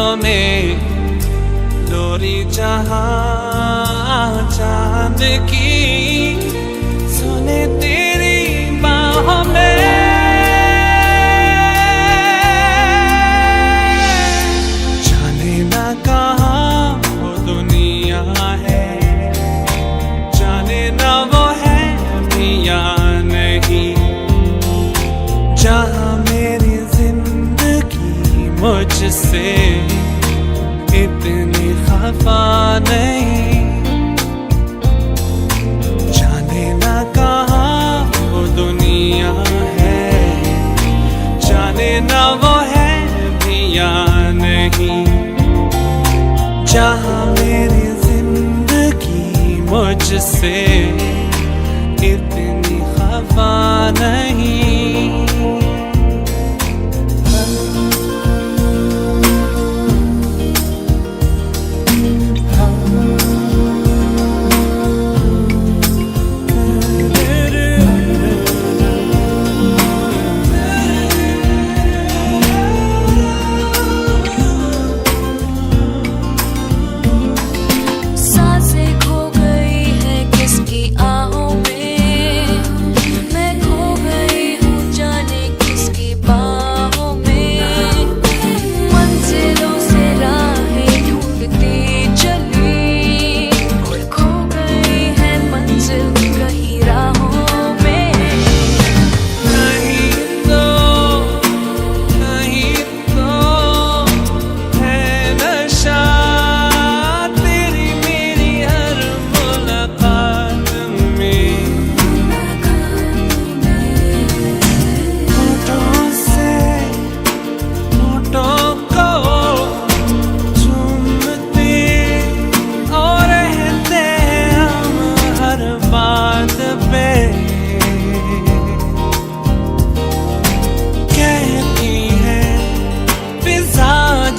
बादलों में लोरी जहां चांद की सुने तेरी बाहों में। जाने ना कहाँ वो दुनिया है, जाने ना वो है भी या नहीं, जहाँ मेरी जिंदगी मुझसे इतनी खफा नहीं। जाने ना कहाँ वो दुनिया है, जाने ना वो है भी या नहीं, जहाँ मेरी जिंदगी मुझसे इतनी खफा नहीं।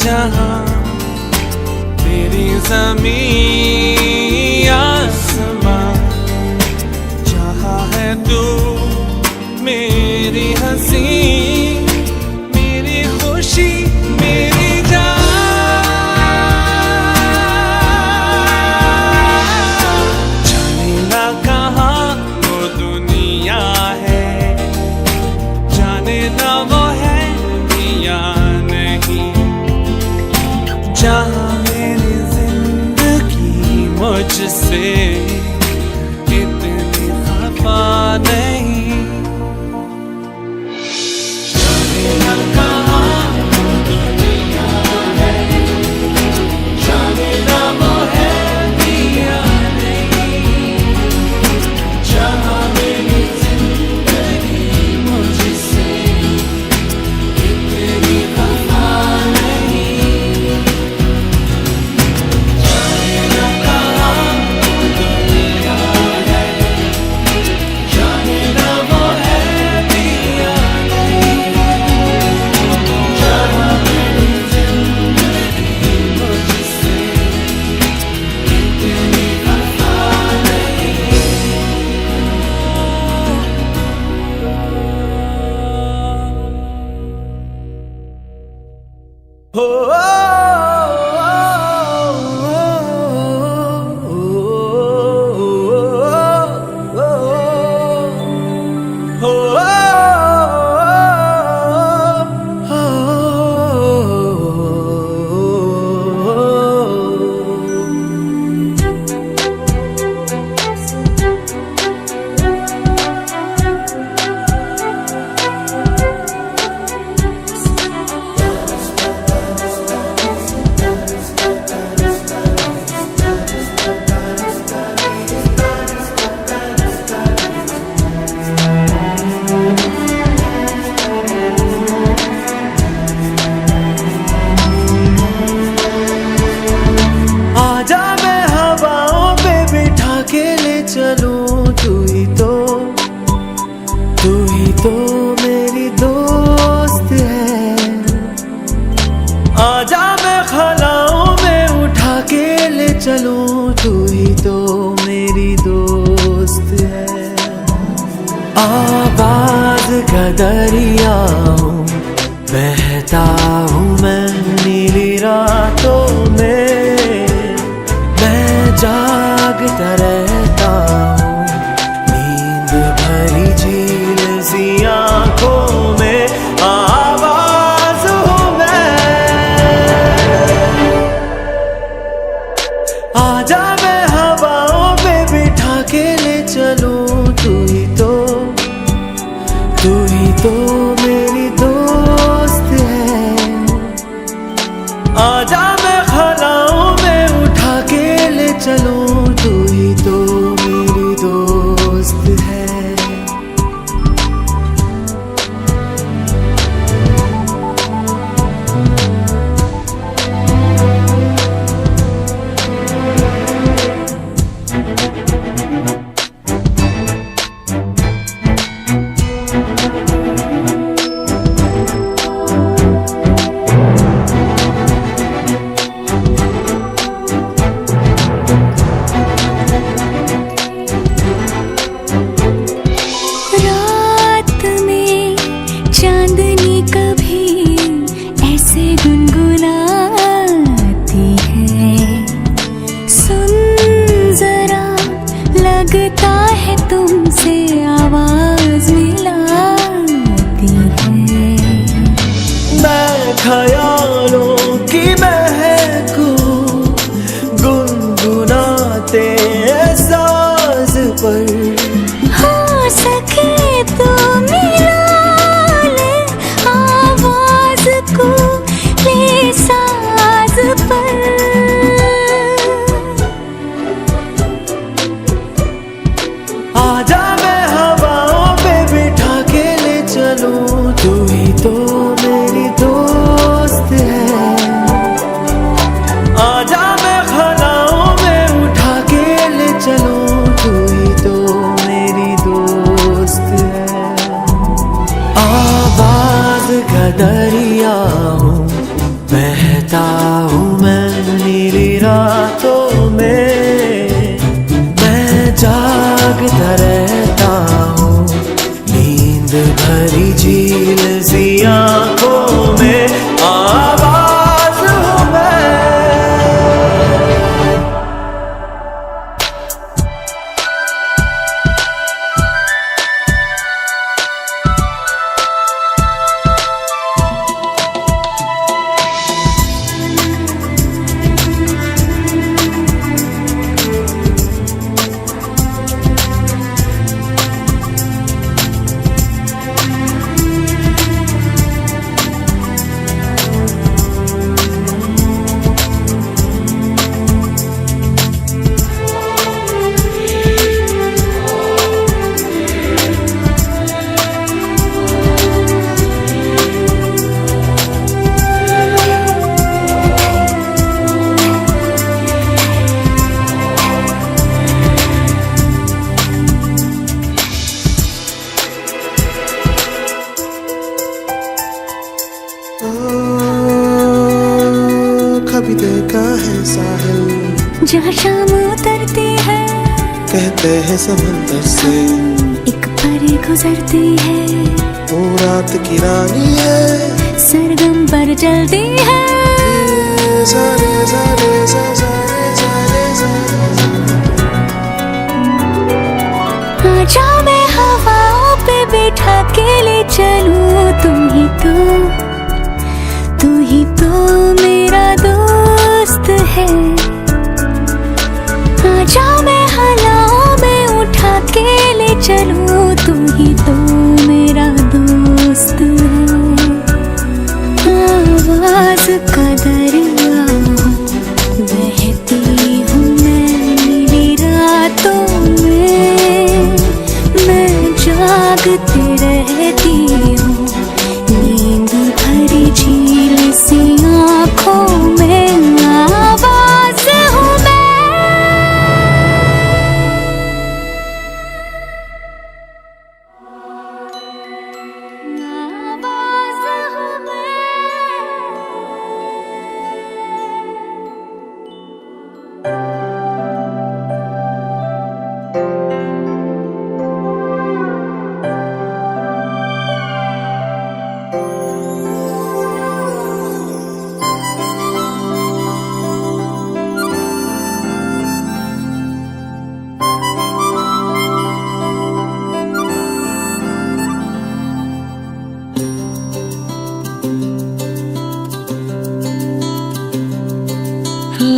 जहाँ तेरी ज़मीं आसमां, जहाँ है तू मेरी हंसी, मेरी खुशी, मेरी जान। जाने ना कहाँ वो दुनिया है, जाने ना वो है भी या नहीं, जहाँ मेरी जिंदगी मुझसे इतनी खफा नहीं। जाने ना कहाँ वो दुनिया है, जाने ना वो है भी या नहीं, जहाँ मेरी जिंदगी मुझसे इतनी खफा नहीं। तो मेरी दोस्त है, आजा मैं खलाओं में उठा के ले चलूं, तू ही तो मेरी दोस्त है। आवाज का दरिया हूँ, बहता हूँ मैं नीली रात ख्यालों की महकूं, गुनगुनाते साज पर। हो सके तो मिला ले आवाज को, ले साज पर। आजा मैं हवाओं पे बिठा के ले चलूं, तू ही तो मेरी दोस्त है। आजा मैं खलाओं में उठा के ले चलूं, तू ही तो मेरी दोस्त है। आवाज का दरिया हूँ, बहता हूँ मैं नीली रातों में। मैं जागता रहता हूँ नींद भरी झील सी आँखों में। आवाज हूँ मैं। कभी देखा है साहिल जहाँ शाम उतरती है, कहते हैं समंदर से एक परी गुजरती है। वो रात की रानी है, सरगम पर चलती है। सारे सारे सारे सारे आजा मैं हवाओं पे बैठा के ले चलूं, तू ही तो मेरा दोस्त है। आजा मैं हलाओं में उठा के ले चलूं, तू ही तो मेरा दोस्त है। आवाज का दरिया हूँ, बहती हूँ मैं नीली रातों में। मैं जागती रहती हूँ नींद भरी झील सी आँखों में। आवाज हूँ मैं। आवाज हूँ मैं।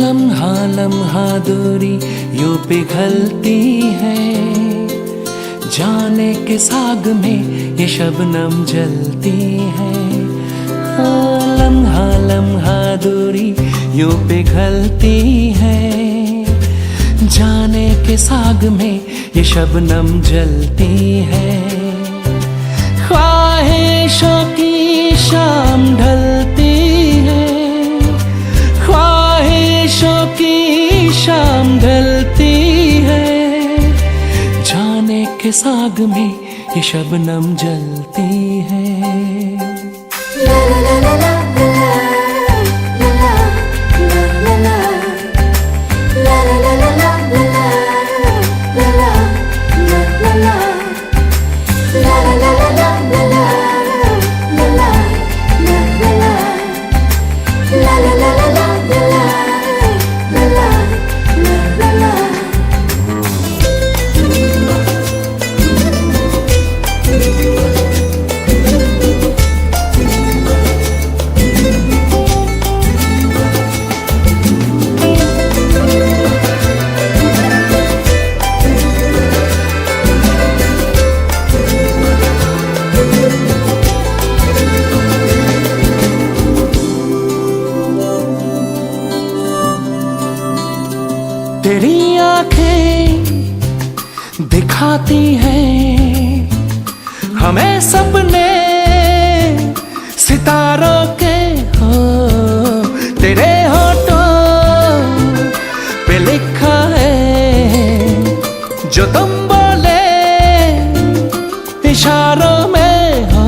लम्हा लम्हा दूरी यूं पिघलती है, जाने के साग में ये शबनम जलती है। हाँ, लम्हा लम्हा दूरी यूं पिघलती है, जाने के साग में ये शबनम जलती है। ख्वाहिशों की शाम ढलती है, ख्वाहिशों की शाम ढलती है, जाने के साग में ये शबनम जलती है। La la la la la la la la la la la la la la la la la la la la La la la la la la la la la la la La la la la la la la la la la la La दिखाती हैं हमें सपने सितारों के हो। तेरे होठों पे लिखा है जो तुम बोले इशारों में हो।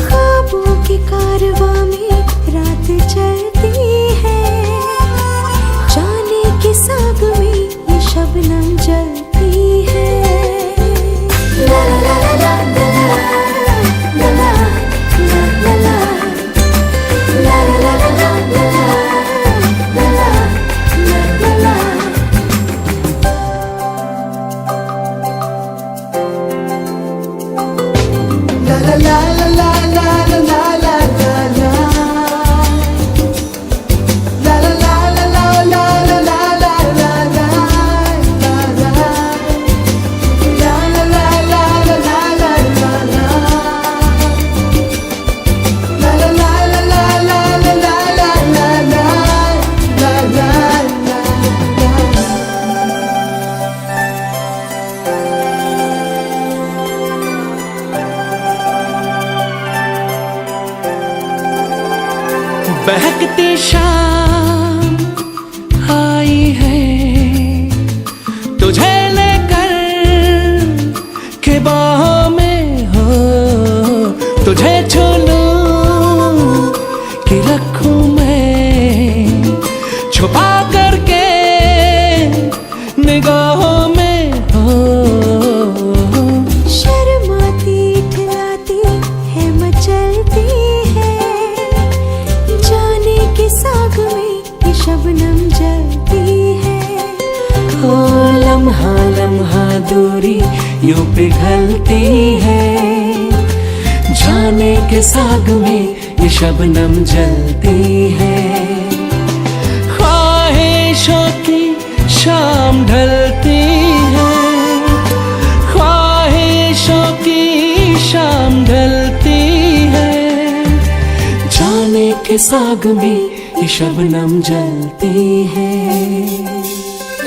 ख्वाबों के कारवां में रात चलती है, जाने के साग में ये शबनम जलती है। ला ला ला ला ला ला ला ला ला ला ला ला ला ला ला बहकती शाम आई है तुझे लेकर के बाहों में हो। तुझे छू लूं कि रखूं मैं छुपा करके निगाहों में हो। शर्माती इठलाती है मचलती है, जाने के साग में ये शबनम जलती है। ओ लम्हा लम्हा दूरी यूं पिघलती है, जाने के साग में ये शबनम जलती है। ख्वाहिशों की शाम ढलती है, ख्वाहिशों की शाम ढलती है, जाने के साग में ये शबनम जलती है।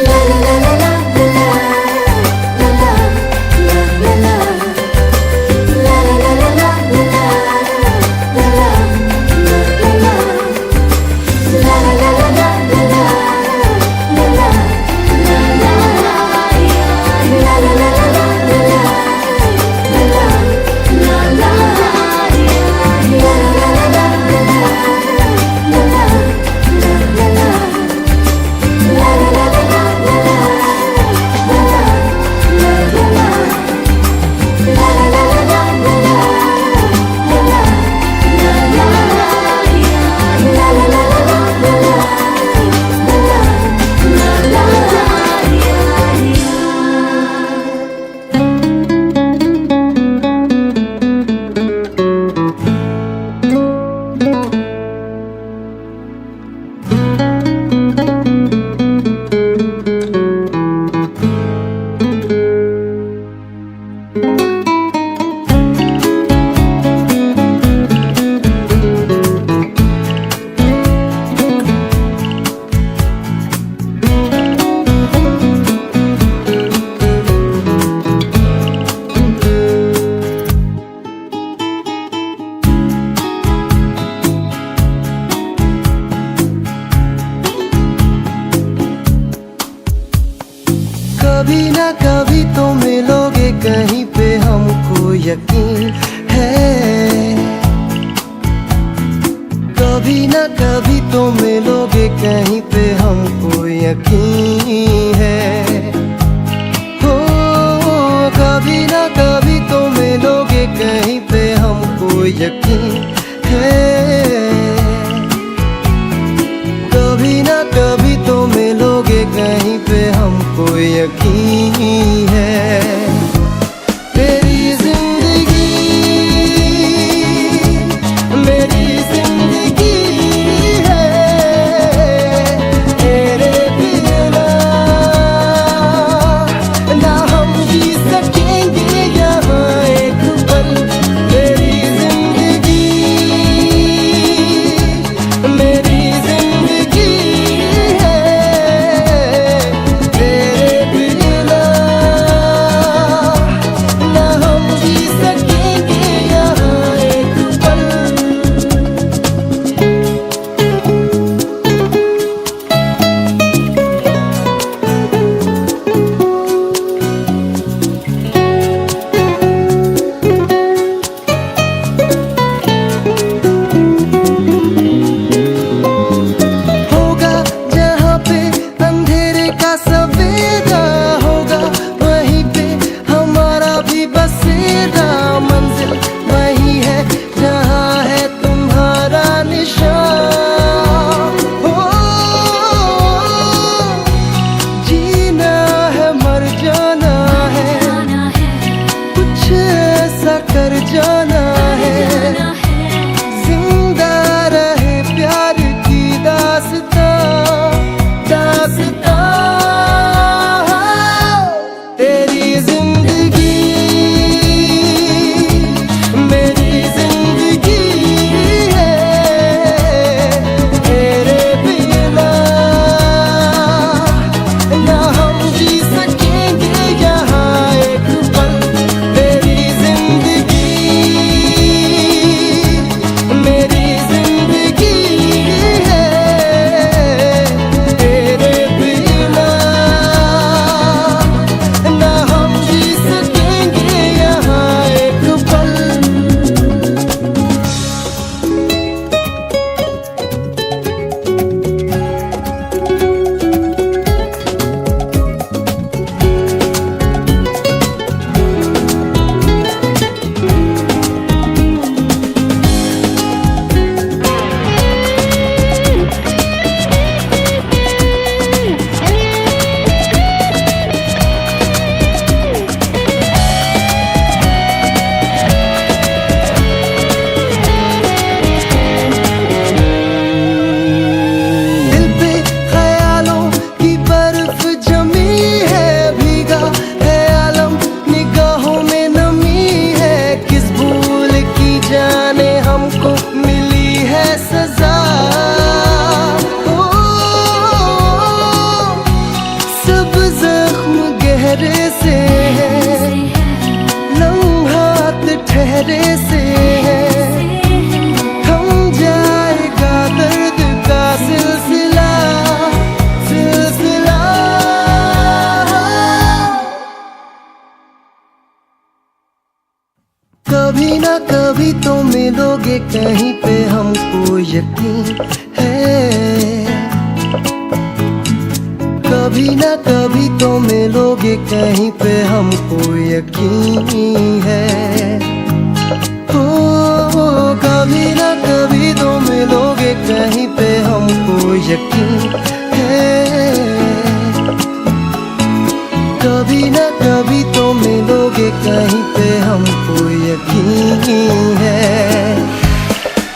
ला ला ला ला ला ला ला ला ला ला ला ला ला कभी ना कभी तो मिलोगे कहीं पे, हमको यकीन है। कभी ना कभी तो मिलोगे कहीं पे, हमको यकीन है। हो कभी ना कभी तो मिलोगे कहीं पे, हमको यकीन है। कभी ना कभी तो मिलोगे कहीं पे, हमको यकीन है। तेरी जिंदगी मेरी जिंदगी है, तेरे बिना ना हम जी सकेंगे यहाँ एक पल। तेरी जिंदगी मेरी जिंदगी है, तेरे बिना कहीं पे हमको यकीन है, कभी ना कभी तो मिलोगे कहीं पे हमको यकीन है। ओ कभी ना कभी तो मिलोगे कहीं पे हमको यकीन है, कभी ना कभी तो मिलोगे कहीं पे हमको यकीन है।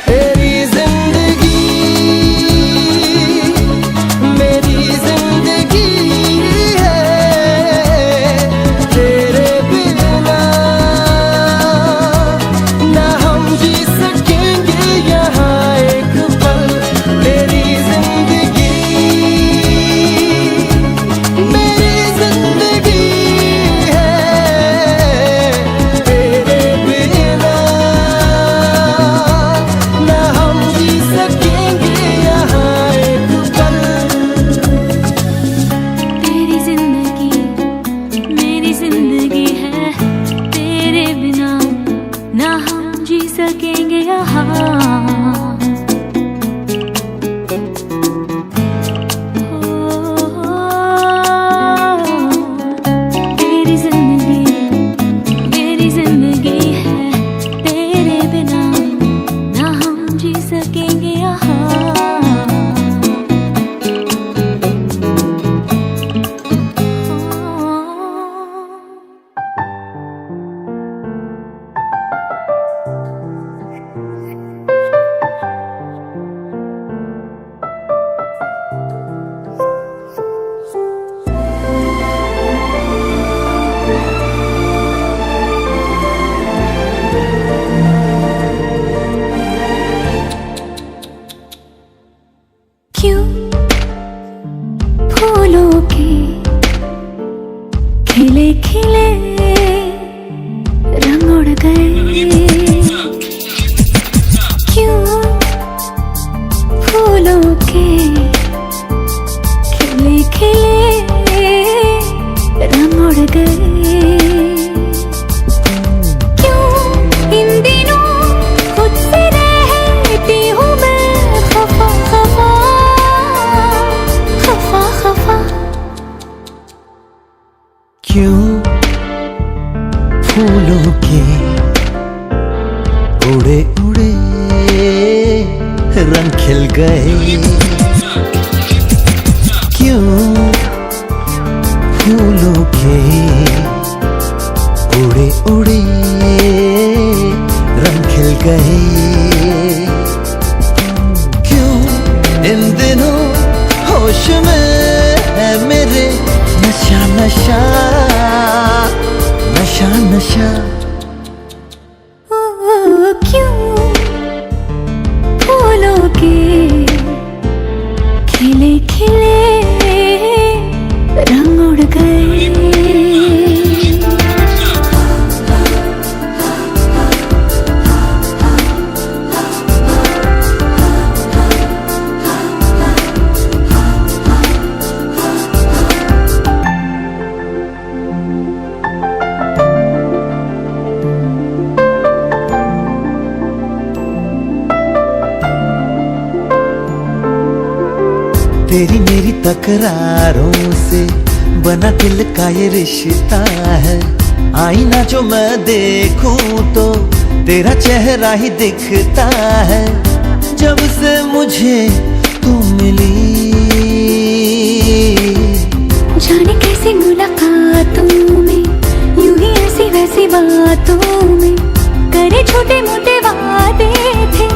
तेरी जिंदगी मेरी जिंदगी है, तेरे बिना ना हम जी सकेंगे यहाँ एक पल। तेरी जिंदगी मेरी जिंदगी है, तेरे बिना ना हम जी सकेंगे यहाँ एक पल। तेरी जिंदगी मेरी जिंदगी है, तेरे बिना ना हम जी सकेंगे यहाँ। तेरी जिंदगी मेरी जिंदगी है, तेरे बिना ना हम जी सकेंगे यहाँ। क्यों फूलों के खिले खिले रंग उड़ गए, क्यों फूलों के खिले खिले रंग उड़ गए, क्यों इन दिनों खुद से रहती हूँ मैं खफा खफा खफा खफा। क्यों फूलों के उड़े उड़े रंग खिल गए, क्यों फूलों के उड़े उड़े रंग खिल गए, क्यों इन दिनों होश में है मेरे नशा नशा नशा नशा। ओ क्यों फूलों के खिले खिले रंग उड़ गए। तेरी मेरी तकरारों से बना दिल का ये रिश्ता है, आईना जो मैं देखूं तो तेरा चेहरा ही दिखता है। जब से मुझे तू मिली जाने कैसी मुलाकातों में, यूं ही ऐसी वैसी बातों में करे छोटे मोटे वादे थे,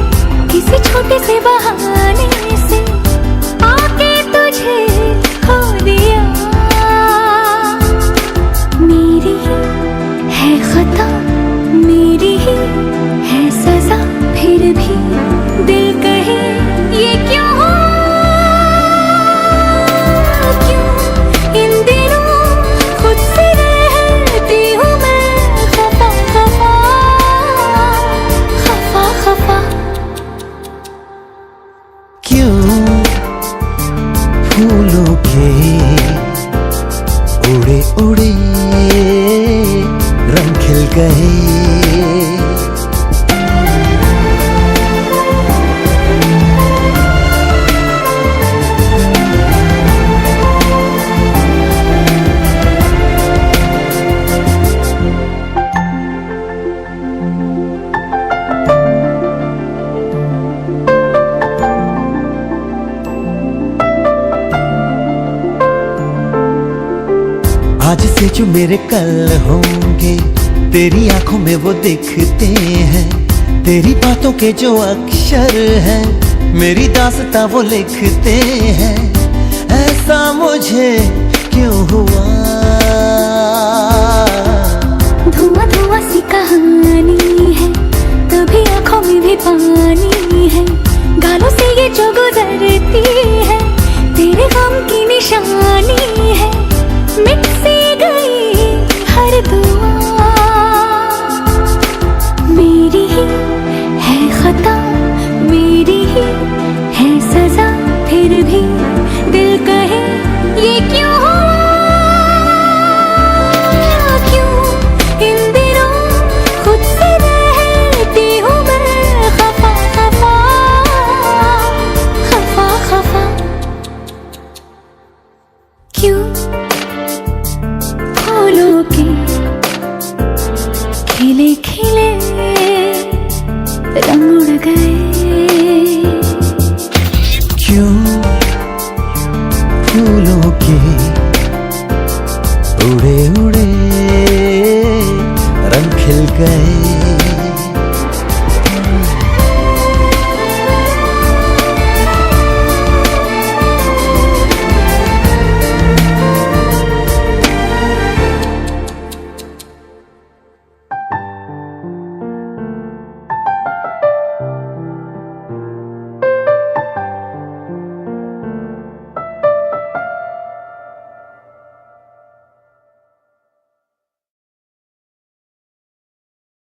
किसी छोटे से बहाने से आके तुझे खो दिया। मेरी ही है खता, मेरी ही है सजा, फिर भी दिल कहे ये क्यों हो। क्यों इन दिनों खुद से रहती हूँ मैं खफा खफा खफा खफा। क्यों फूलों के उड़े उड़े रंग खिल गए। से जो मेरे कल होंगे तेरी आंखों में वो दिखते हैं, तेरी बातों के जो अक्षर हैं मेरी दास्तां वो लिखते हैं। ऐसा मुझे क्यों हुआ? धुआं धुआं सी कहानी है, कभी आंखों में भी पानी है, गालों से ये जो गुजरती है तेरे गम की निशानी है। मिट सी गई हर दूर